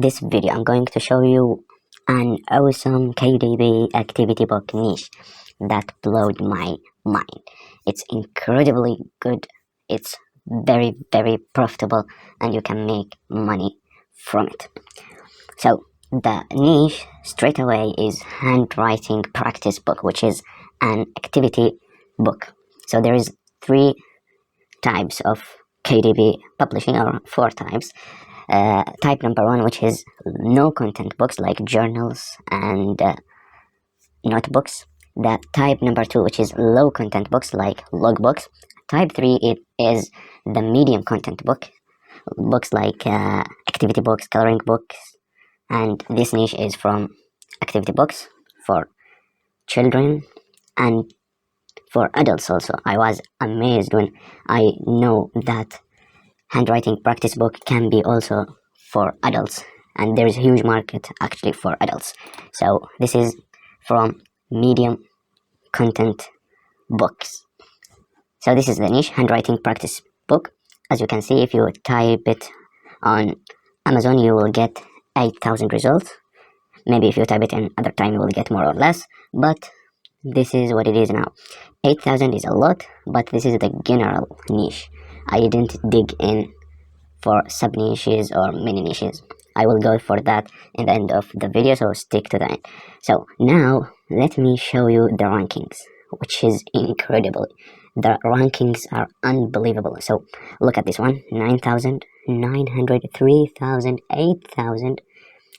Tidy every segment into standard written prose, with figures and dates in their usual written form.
this video, I'm going to show you an awesome KDP activity book niche that blew my mind. It's incredibly good, it's very, very profitable, and you can make money from it. So the niche straight away is handwriting practice book, which is an activity book. So there is 3 types of KDP publishing, or 4 types. Type number 1, which is no content books like journals and notebooks. The type number 2, which is low content books like logbooks. Type 3 is the medium content books like activity books, coloring books, and this niche is from activity books for children and for adults also. I was amazed when I know that handwriting practice book can be also for adults, and there is a huge market actually for adults. So this is from medium content books. So this is the niche, handwriting practice book. As you can see, if you type it on Amazon, you will get 8,000 results. Maybe if you type it in other time, you will get more or less, but this is what it is now. 8,000 is a lot, but this is the general niche. I didn't dig in for sub niches or mini niches. I will go for that in the end of the video, so stick to the end. So now let me show you the rankings, which is incredible. The rankings are unbelievable. So look at this one: 9,000, 900, 3,000, 8,000,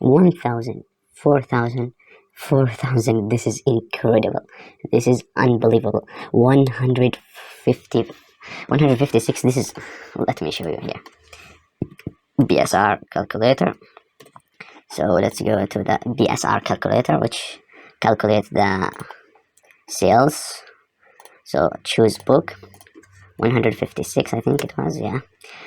1,000, 4,000, 4,000. This is incredible. This is unbelievable. 150, 156. This is, let me show you here, BSR calculator. So let's go to the BSR calculator, which calculates the sales. So choose book, 156 I think it was, yeah.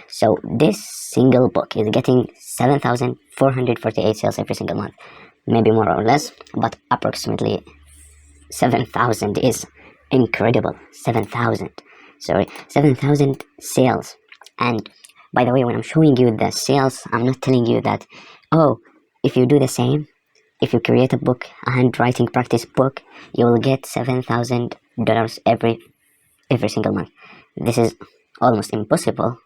So this single book is getting 7,448 sales every single month, maybe more or less, but approximately 7,000 is incredible. 7,000 sales. And by the way, when I'm showing you the sales, I'm not telling you that, oh, if you do the same, if you create a book, a handwriting practice book, you will get $7,000 every single month. This is almost impossible.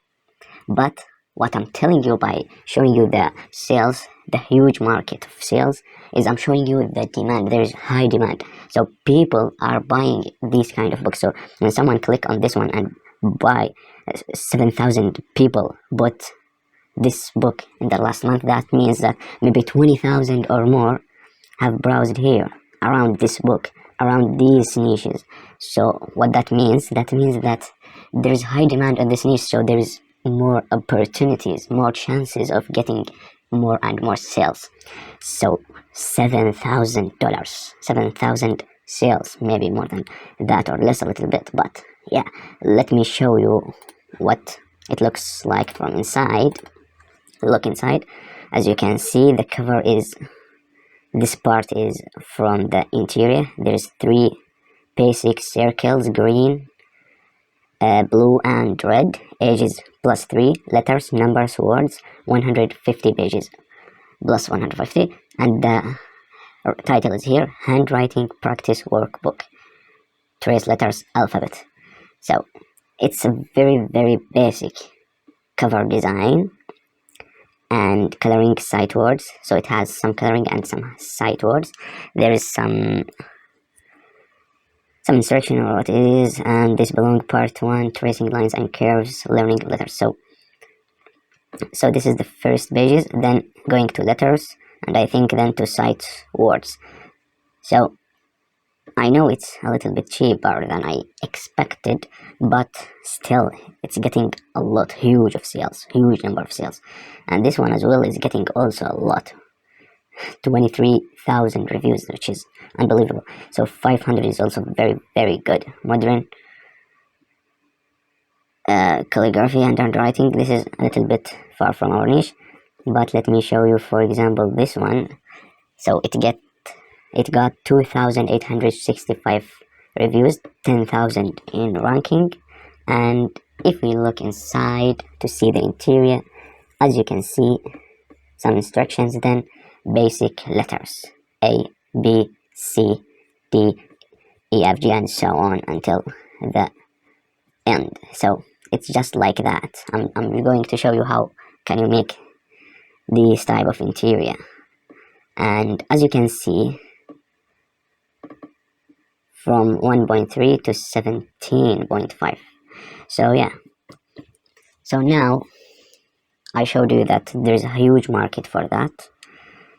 But what I'm telling you by showing you the sales, the huge market of sales, is I'm showing you the demand. There is high demand. So people are buying these kind of books. So when someone click on this one and buy, 7,000 people bought this book in the last month, that means that maybe 20,000 or more have browsed here around this book, around these niches. So what that means that there is high demand on this niche, so there is more opportunities, more chances of getting more and more sales. So $7,000, 7,000 sales, maybe more than that or less a little bit, but yeah, let me show you what it looks like from inside. Look inside. As you can see, the cover is, this part is from the interior. There's 3 basic circles: green, blue and red. Ages +3, letters, numbers, words. 150 pages plus 150, and the title is here: handwriting practice workbook, trace letters, alphabet. So it's a very, very basic cover design and coloring sight words. So it has some coloring and some sight words. There is some instruction on what it is, and this belong part 1, tracing lines and curves, learning letters. So this is the first pages, then going to letters, and I think then to sight words. So I know it's a little bit cheaper than I expected, but still it's getting a lot, huge number of sales. And this one as well is getting also a lot, 23,000 reviews, which is unbelievable. So 500 is also very, very good. Modern calligraphy and handwriting, this is a little bit far from our niche, but let me show you, for example, this one. So it got 2,865 reviews, 10,000 in ranking. And if we look inside to see the interior, as you can see, some instructions, then basic letters A, B, C, D, E, F, G, and so on until the end. So it's just like that. I'm going to show you how can you make this type of interior. And as you can see, from 1.3 to 17.5. So yeah, so now I showed you that there's a huge market for that.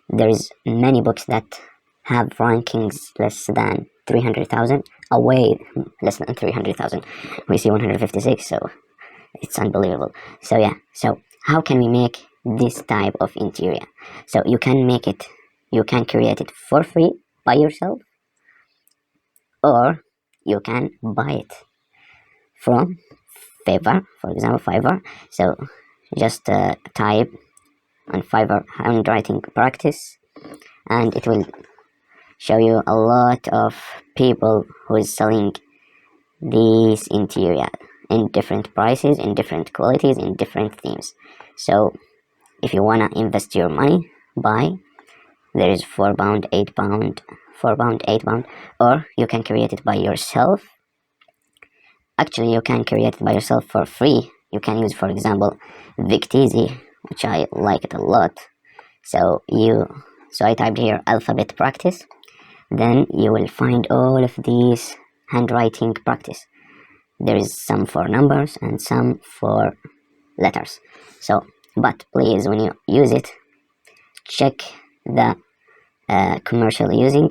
There's many books that have rankings less than 300,000, away less than 300,000. We see 156, so it's unbelievable. So yeah, so how can we make this type of interior? So you can create it for free by yourself, or you can buy it from Fiverr, for example, Fiverr. So just type on Fiverr handwriting practice, and it will show you a lot of people who is selling this interior in different prices, in different qualities, in different themes. So if you wanna invest your money, buy. There is £4, £8, £4, £8, or you can create it by yourself. Actually, you can create it by yourself for free. You can use, for example, Victizi, which I like it a lot. So I typed here alphabet practice. Then you will find all of these handwriting practice. There is some for numbers and some for letters. So, but please, when you use it, check the commercial using,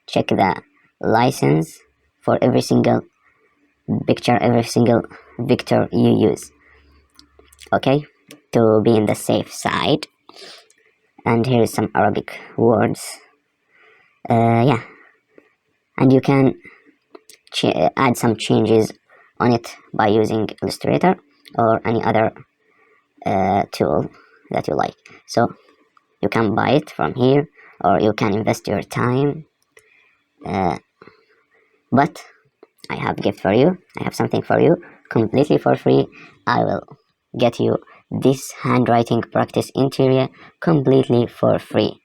check the license for every single picture, every single vector you use, okay, to be in the safe side. And here is some Arabic words. Yeah, and you can add some changes on it by using Illustrator or any other tool that you like. So you can buy it from here, or you can invest your time, but I have a gift for you. I have something for you completely for free. I will get you this handwriting practice interior completely for free.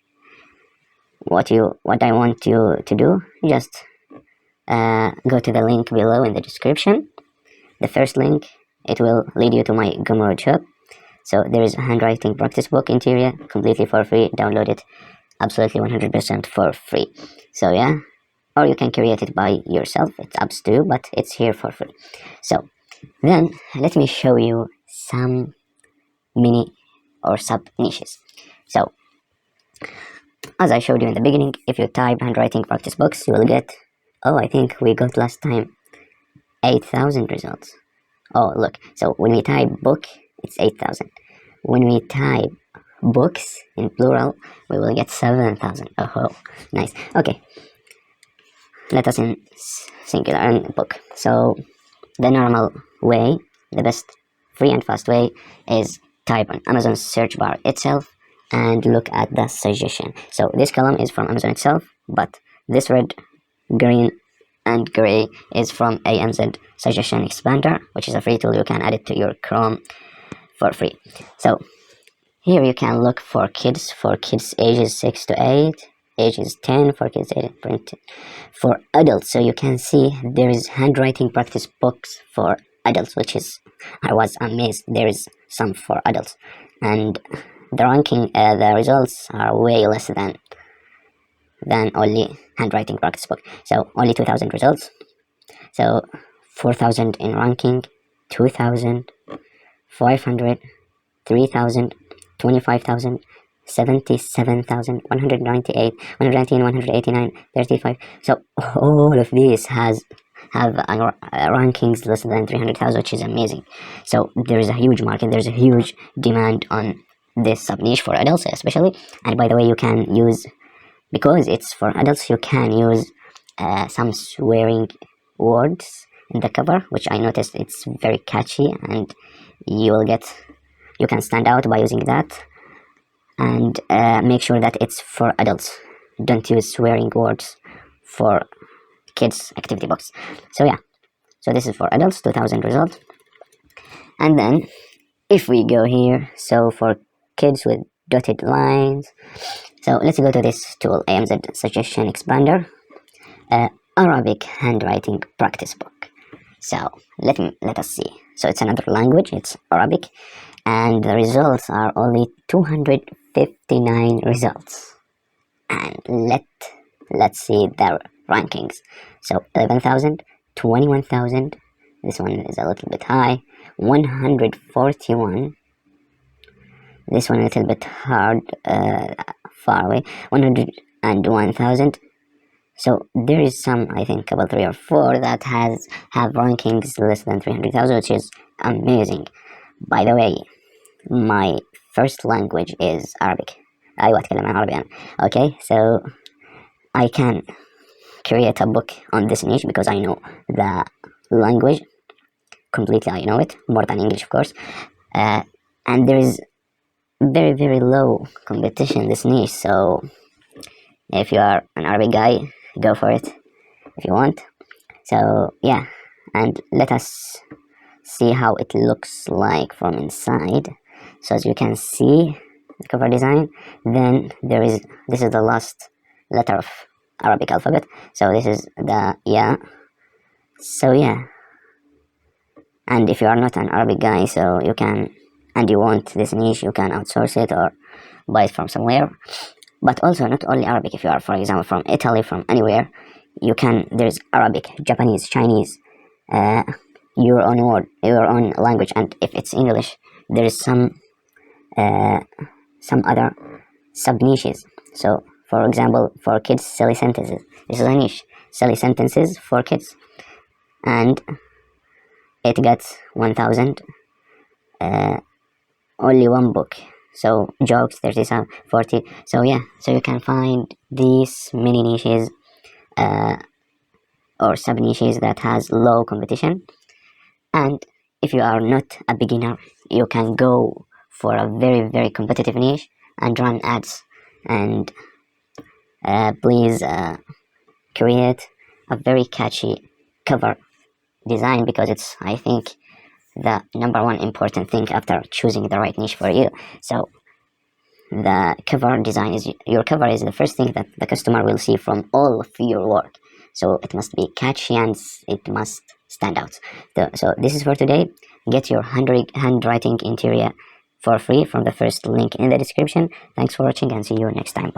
What I want you to do, just go to the link below in the description. The first link, it will lead you to my Gumroad shop. So there is a handwriting practice book interior completely for free. Download it absolutely 100% for free. So yeah, or you can create it by yourself. It's up to you, but it's here for free. So then let me show you some mini or sub niches. So as I showed you in the beginning, if you type handwriting practice books, you will get, oh, I think we got last time 8,000 results. Oh, look, so when we type book, it's 8,000. When we type books in plural, we will get 7,000. Oh, nice. Okay, let us in singular and book. So the normal way, the best free and fast way, is type on Amazon search bar itself and look at the suggestion. So this column is from Amazon itself, but this red, green, and gray is from AMZ Suggestion Expander, which is a free tool. You can add it to your Chrome for free. So here you can look for kids ages 6 to 8, ages 10 for kids, for adults. So you can see there is handwriting practice books for adults, which is, I was amazed. There is some for adults, and the ranking, the results are way less than only handwriting practice book. So only 2,000 results. So 4,000 in ranking, 2,000, 500, 3,000, 25,000, 77,000, 198, 119, 189, 35. So all of these have rankings less than 300,000, which is amazing. So there is a huge market. There's a huge demand on this sub niche for adults especially. And by the way, you can use, because it's for adults, you can use some swearing words in the cover, which I noticed it's very catchy, and you can stand out by using that. And make sure that it's for adults. Don't use swearing words for kids activity books. So yeah, so this is for adults, 2,000 results. And then if we go here, so for kids with dotted lines. So let's go to this tool, AMZ Suggestion Expander, Arabic Handwriting Practice Book. So let us see. So it's another language, it's Arabic, and the results are only 259 results. And let's see their rankings. So 11,000, 21,000. This one is a little bit high. 141. This one a little bit hard, far away. 101,000. So there is some, I think about 3 or 4 that have rankings less than 300,000, which is amazing. By the way, my first language is Arabic. أيوة أتكلم عربي. Okay, so I can create a book on this niche because I know the language completely. I know it more than English, of course, and there is very low competition in this niche. So if you are an Arabic guy, go for it if you want. So yeah, and let us see how it looks like from inside. So as you can see, the cover design, then this is the last letter of Arabic alphabet. So this is the yeah. So yeah, and if you are not an Arabic guy, so you can, and you want this niche, you can outsource it or buy it from somewhere. But also not only Arabic. If you are, for example, from Italy, from anywhere, you can. There's Arabic, Japanese, Chinese, your own word, your own language, and if it's English, there is some other sub niches. So for example, for kids, silly sentences. This is a niche, silly sentences for kids, and it gets 1,000. Only one book. So jokes 37, 40. So yeah, so you can find these mini niches or sub niches that has low competition. And if you are not a beginner, you can go for a very competitive niche and run ads. And please create a very catchy cover design, because it's, I think, the number one important thing after choosing the right niche for you. So the cover design is, your cover is the first thing that the customer will see from all of your work. So it must be catchy and it must stand out. So this is for today. Get your handwriting interior for free from the first link in the description. Thanks for watching and see you next time.